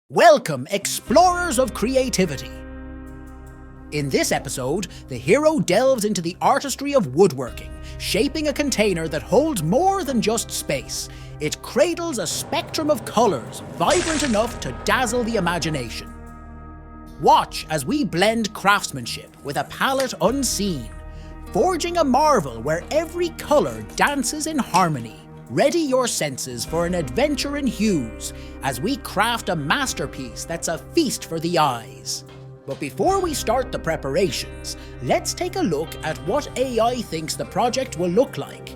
Welcome, explorers of creativity! In this episode, the hero delves into the artistry of woodworking, shaping a container that holds more than just space. It cradles a spectrum of colours, vibrant enough to dazzle the imagination. Watch as we blend craftsmanship with a palette unseen, forging a marvel where every colour dances in harmony. Ready your senses for an adventure in hues as we craft a masterpiece that's a feast for the eyes. But before we start the preparations, let's take a look at what AI thinks the project will look like.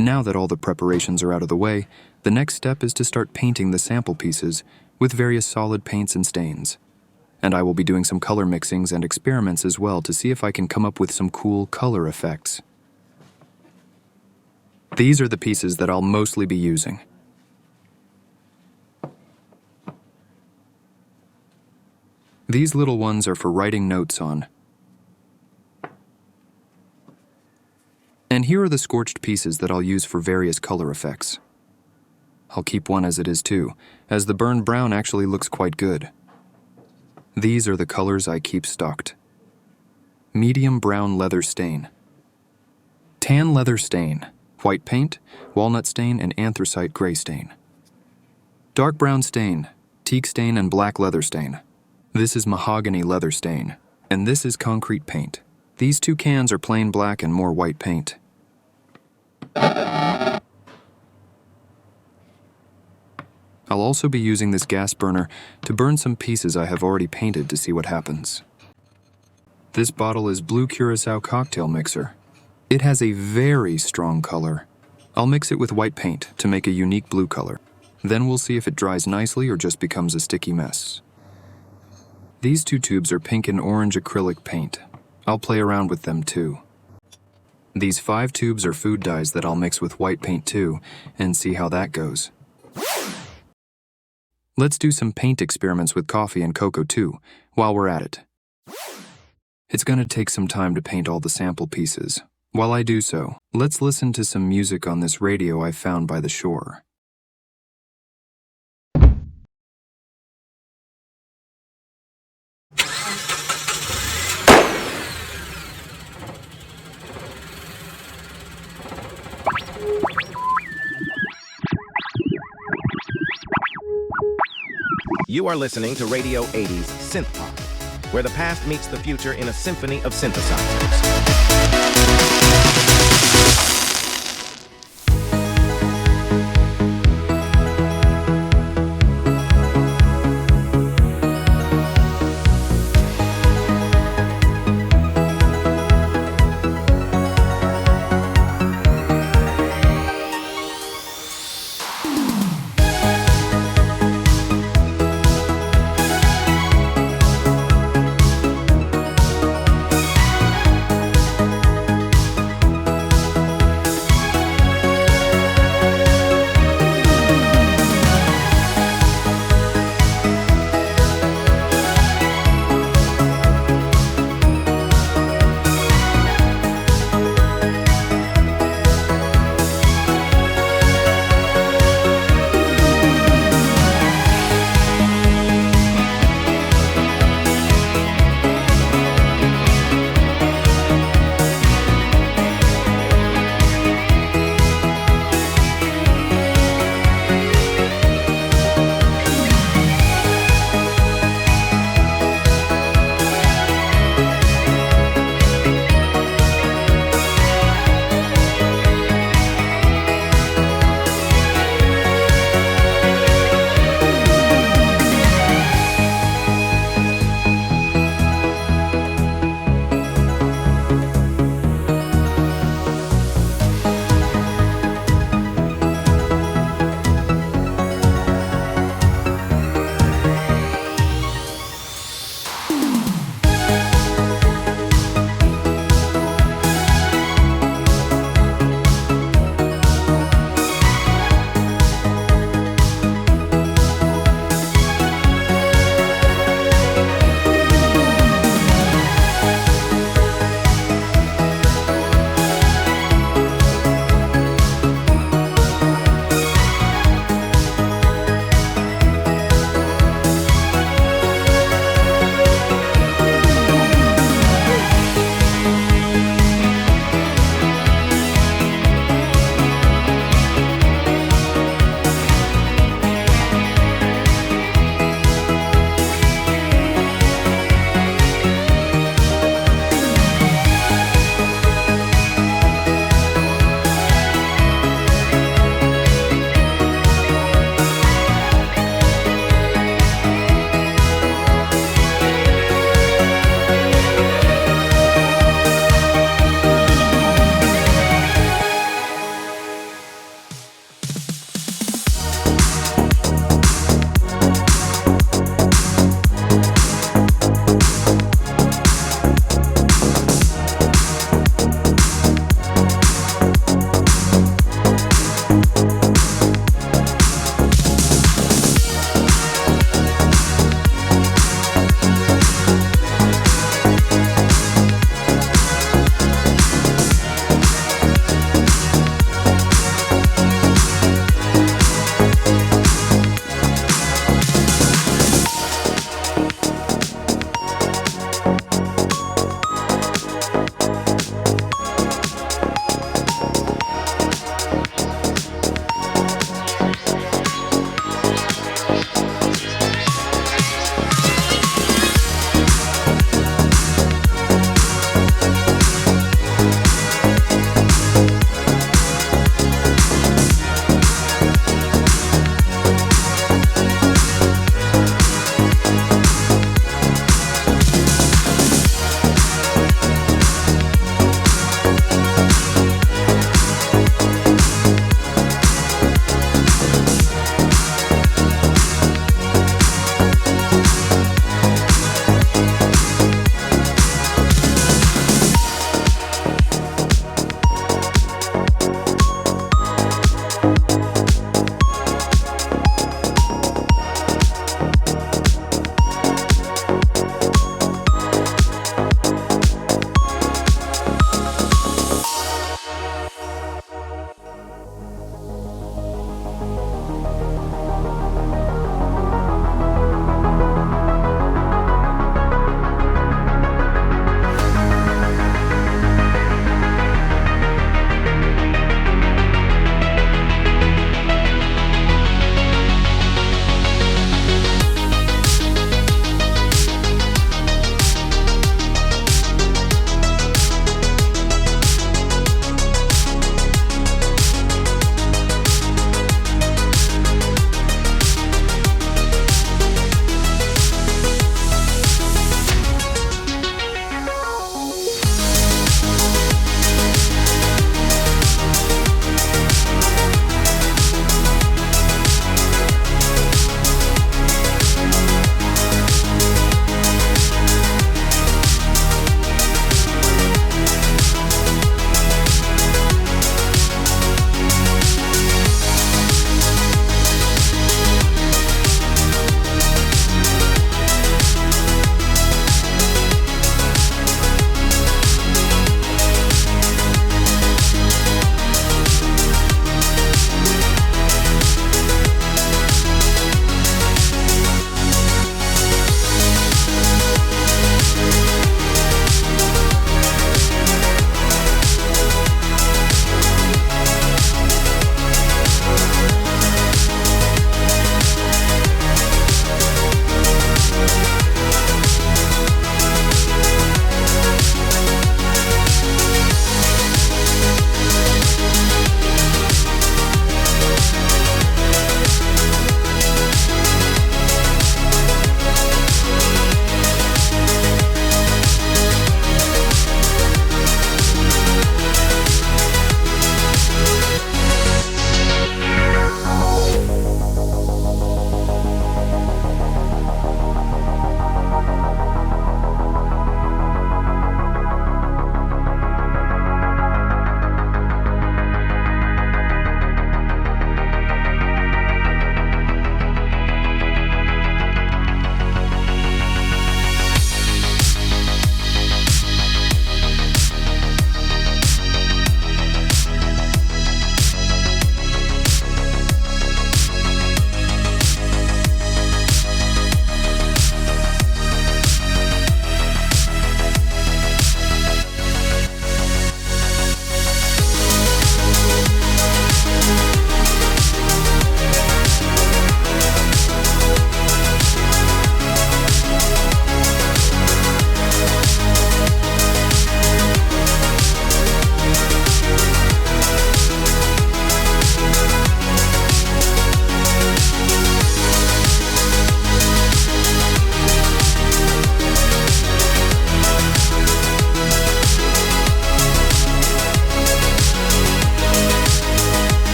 Now that all the preparations are out of the way, the next step is to start painting the sample pieces with various solid paints and stains. And I will be doing some color mixings and experiments as well to see if I can come up with some cool color effects. These are the pieces that I'll mostly be using. These little ones are for writing notes on. And here are the scorched pieces that I'll use for various color effects. I'll keep one as it is too, as the burned brown actually looks quite good. These are the colors I keep stocked. Medium brown leather stain, tan leather stain, white paint, walnut stain, and anthracite gray stain. Dark brown stain, teak stain, and black leather stain. This is mahogany leather stain, and this is concrete paint. These two cans are plain black and more white paint. I'll also be using this gas burner to burn some pieces I have already painted to see what happens. This bottle is blue curacao cocktail mixer. It has a very strong color. I'll mix it with white paint to make a unique blue color. Then we'll see if it dries nicely or just becomes a sticky mess. These two tubes are pink and orange acrylic paint. I'll play around with them too. These 5 tubes are food dyes that I'll mix with white paint too, and see how that goes. Let's do some paint experiments with coffee and cocoa too, while we're at it. It's gonna take some time to paint all the sample pieces. While I do so, let's listen to some music on this radio I found by the shore. You are listening to Radio 80's SynthPop, where the past meets the future in a symphony of synthesizers.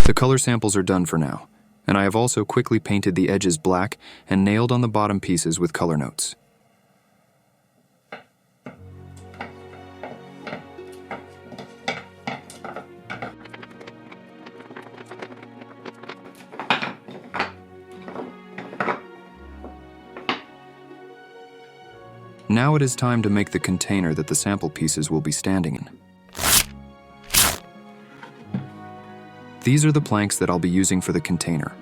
The color samples are done for now, and I have also quickly painted the edges black and nailed on the bottom pieces with color notes. Now it is time to make the container that the sample pieces will be standing in. These are the planks that I'll be using for the container.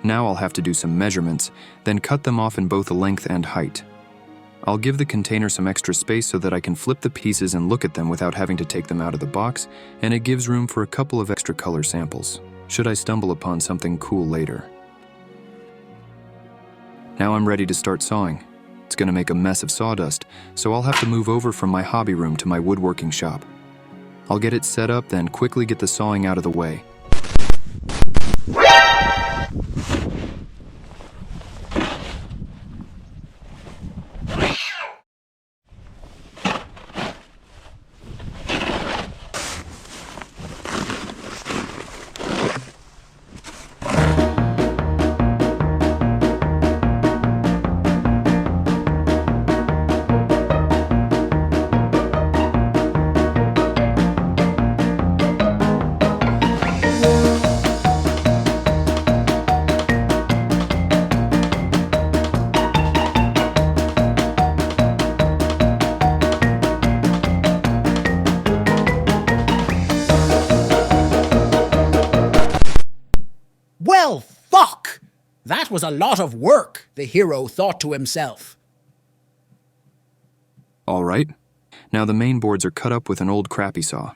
Now I'll have to do some measurements, then cut them off in both length and height. I'll give the container some extra space so that I can flip the pieces and look at them without having to take them out of the box, and it gives room for a couple of extra color samples, should I stumble upon something cool later. Now I'm ready to start sawing. It's going to make a mess of sawdust, so I'll have to move over from my hobby room to my woodworking shop. I'll get it set up, then quickly get the sawing out of the way. Well, fuck! That was a lot of work, the hero thought to himself. All right. Now the main boards are cut up with an old crappy saw.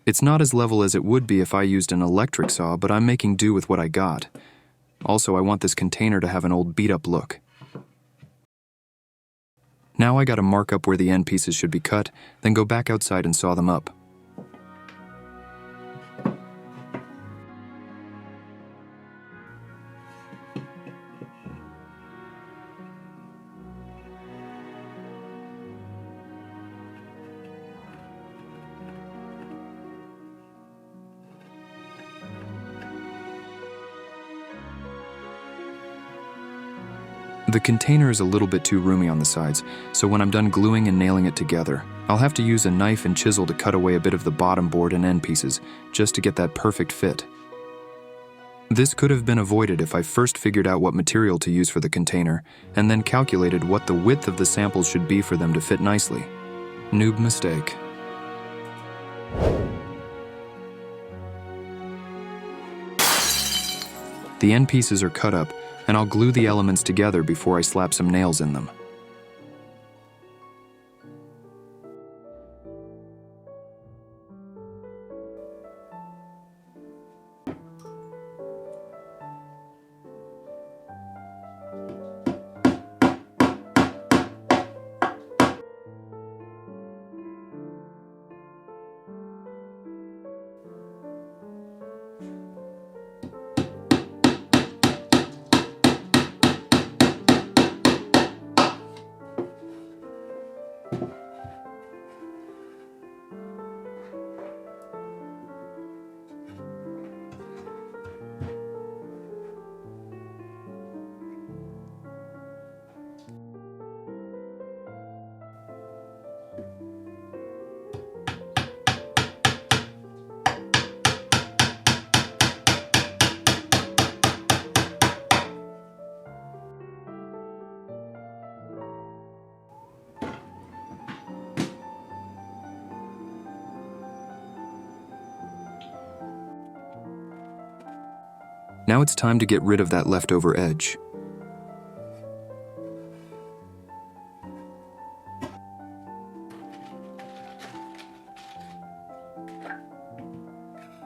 It's not as level as it would be if I used an electric saw, but I'm making do with what I got. Also, I want this container to have an old beat-up look. Now I gotta mark up where the end pieces should be cut, then go back outside and saw them up. The container is a little bit too roomy on the sides, so when I'm done gluing and nailing it together, I'll have to use a knife and chisel to cut away a bit of the bottom board and end pieces, just to get that perfect fit. This could have been avoided if I first figured out what material to use for the container, and then calculated what the width of the samples should be for them to fit nicely. Noob mistake. The end pieces are cut up, and I'll glue the elements together before I slap some nails in them. Now it's time to get rid of that leftover edge.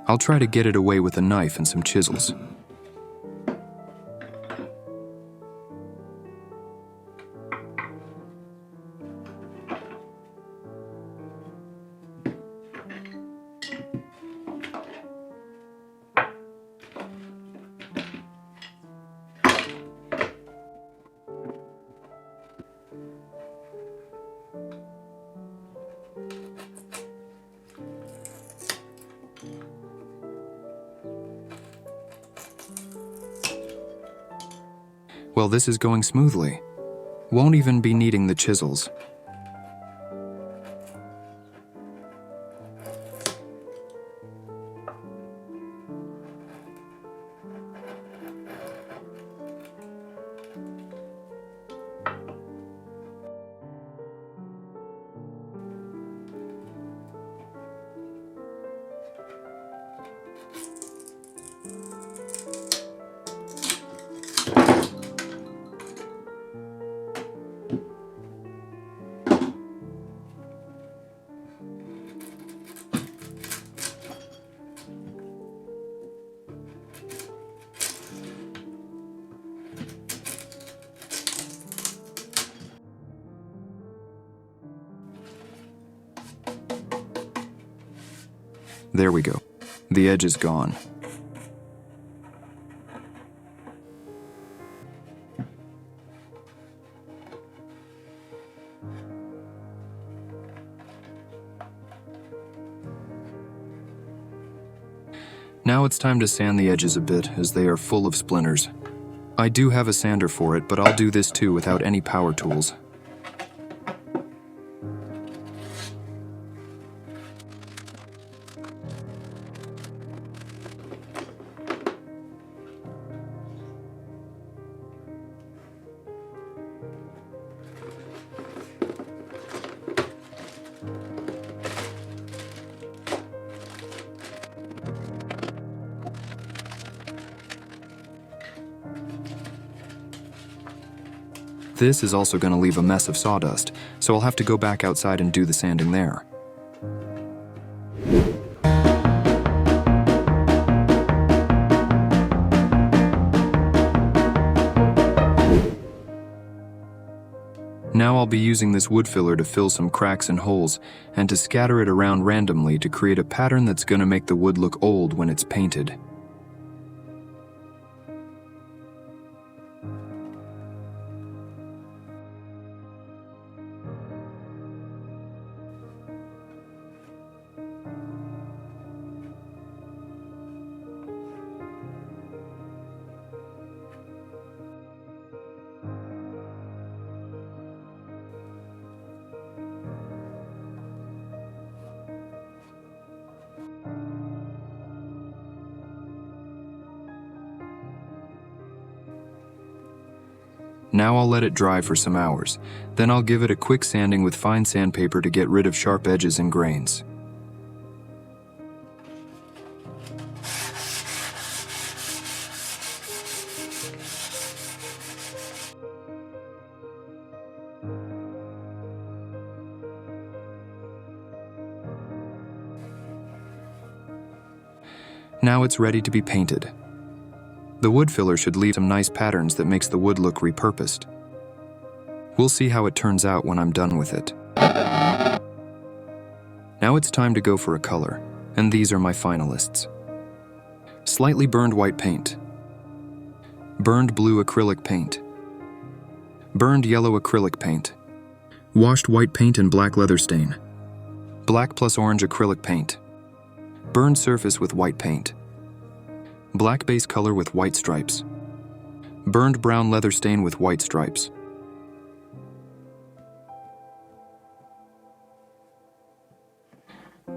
I'll try to get it away with a knife and some chisels. Well, this is going smoothly. Won't even be needing the chisels. There we go. The edge is gone. Now it's time to sand the edges a bit, as they are full of splinters. I do have a sander for it, but I'll do this too without any power tools. This is also going to leave a mess of sawdust, so I'll have to go back outside and do the sanding there. Now I'll be using this wood filler to fill some cracks and holes, and to scatter it around randomly to create a pattern that's going to make the wood look old when it's painted. Now I'll let it dry for some hours. Then I'll give it a quick sanding with fine sandpaper to get rid of sharp edges and grains. Now it's ready to be painted. The wood filler should leave some nice patterns that makes the wood look repurposed. We'll see how it turns out when I'm done with it. Now it's time to go for a color, and these are my finalists. Slightly burned white paint. Burned blue acrylic paint. Burned yellow acrylic paint. Washed white paint and black leather stain. Black plus orange acrylic paint. Burned surface with white paint. Black base color with white stripes. Burned brown leather stain with white stripes.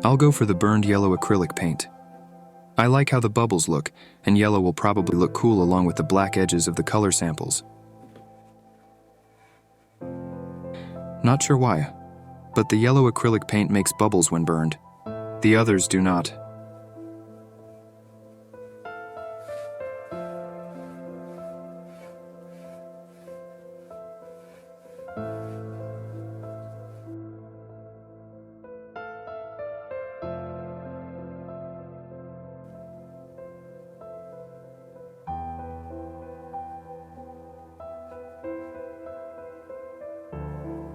I'll go for the burned yellow acrylic paint. I like how the bubbles look, and yellow will probably look cool along with the black edges of the color samples. Not sure why, but the yellow acrylic paint makes bubbles when burned. The others do not.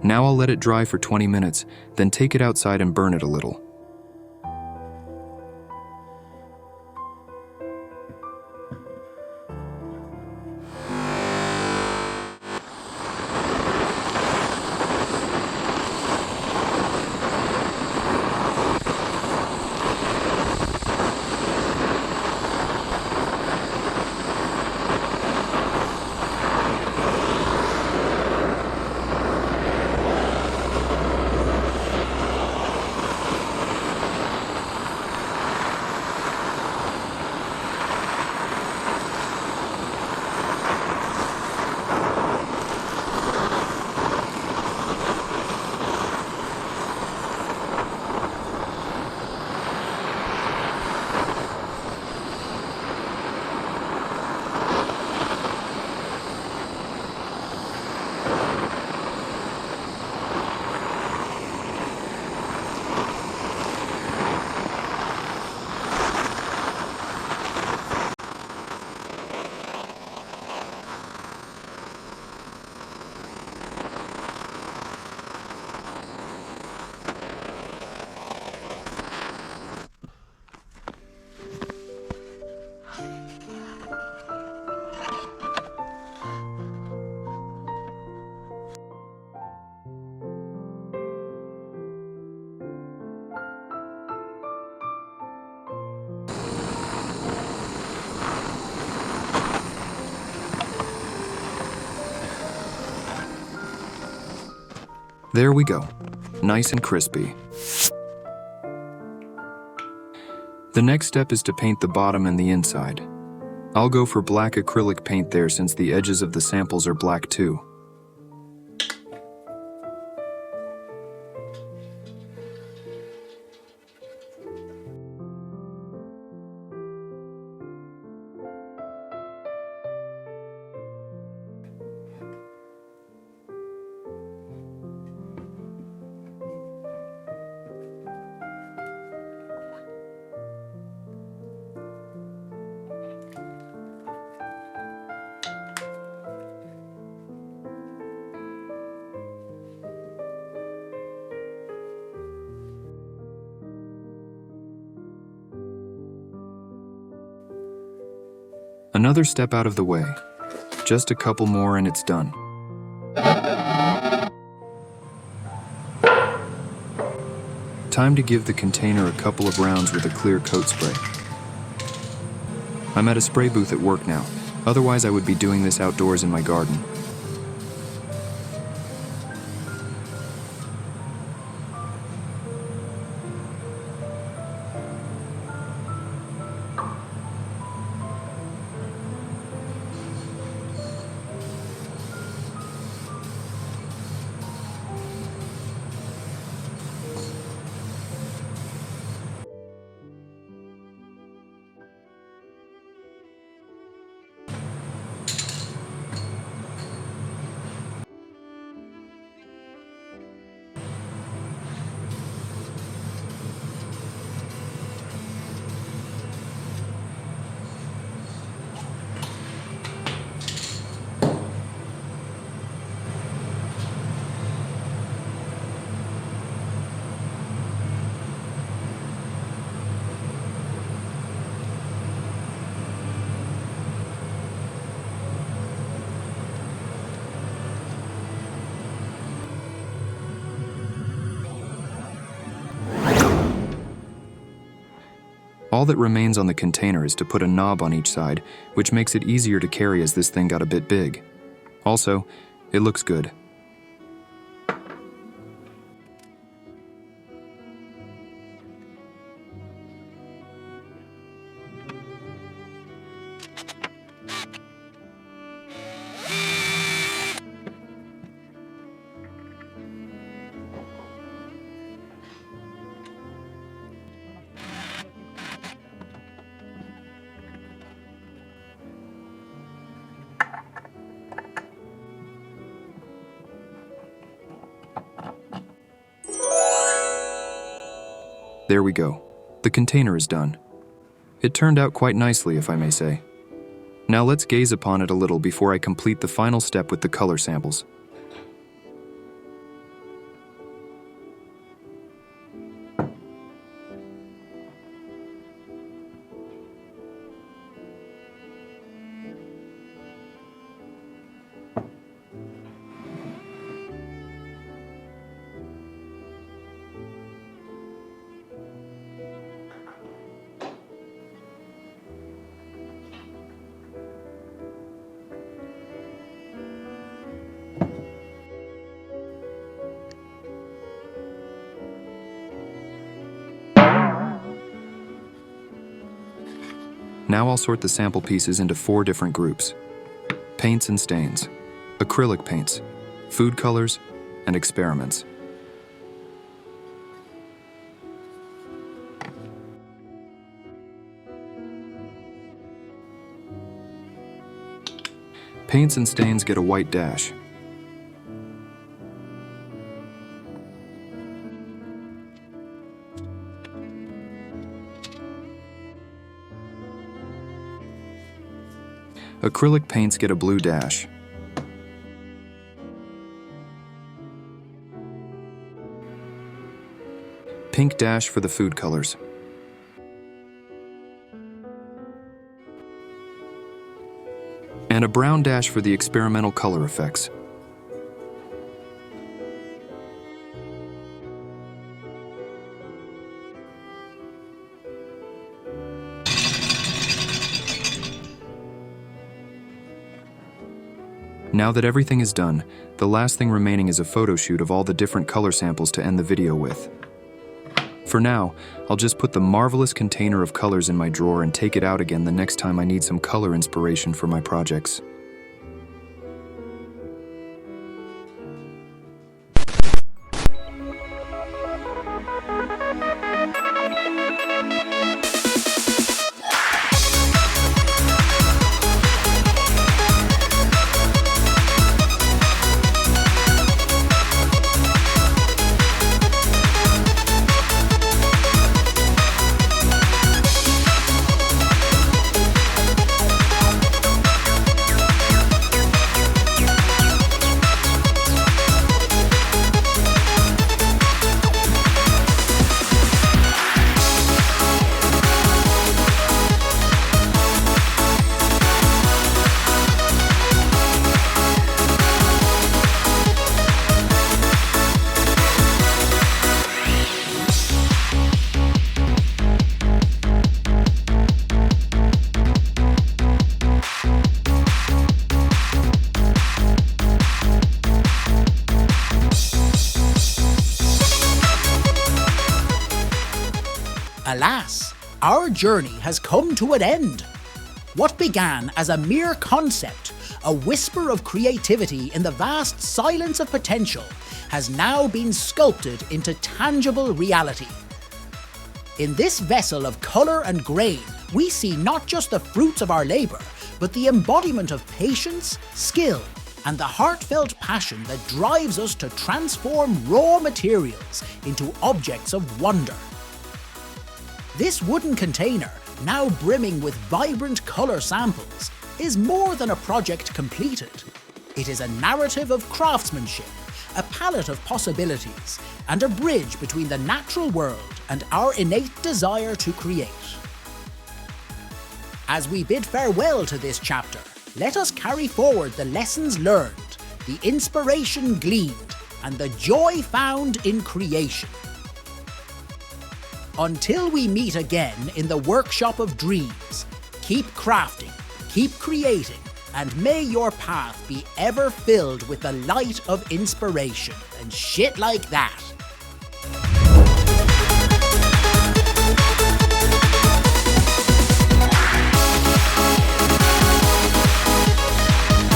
Now I'll let it dry for 20 minutes, then take it outside and burn it a little. There we go, nice and crispy. The next step is to paint the bottom and the inside. I'll go for black acrylic paint there since the edges of the samples are black too. Another step out of the way. Just a couple more and it's done. Time to give the container a couple of rounds with a clear coat spray. I'm at a spray booth at work now. Otherwise I would be doing this outdoors in my garden. All that remains on the container is to put a knob on each side, which makes it easier to carry as this thing got a bit big. Also, it looks good. There we go. The container is done. It turned out quite nicely, if I may say. Now let's gaze upon it a little before I complete the final step with the color samples. Now I'll sort the sample pieces into 4 different groups: paints and stains, acrylic paints, food colors, and experiments. Paints and stains get a white dash. Acrylic paints get a blue dash. Pink dash for the food colors. And a brown dash for the experimental color effects. Now that everything is done, the last thing remaining is a photo shoot of all the different color samples to end the video with. For now, I'll just put the marvelous container of colors in my drawer and take it out again the next time I need some color inspiration for my projects. Alas, our journey has come to an end. What began as a mere concept, a whisper of creativity in the vast silence of potential, has now been sculpted into tangible reality. In this vessel of colour and grain, we see not just the fruits of our labour, but the embodiment of patience, skill, and the heartfelt passion that drives us to transform raw materials into objects of wonder. This wooden container, now brimming with vibrant colour samples, is more than a project completed. It is a narrative of craftsmanship, a palette of possibilities, and a bridge between the natural world and our innate desire to create. As we bid farewell to this chapter, let us carry forward the lessons learned, the inspiration gleaned, and the joy found in creation. Until we meet again in the workshop of dreams, keep crafting, keep creating, and may your path be ever filled with the light of inspiration and shit like that.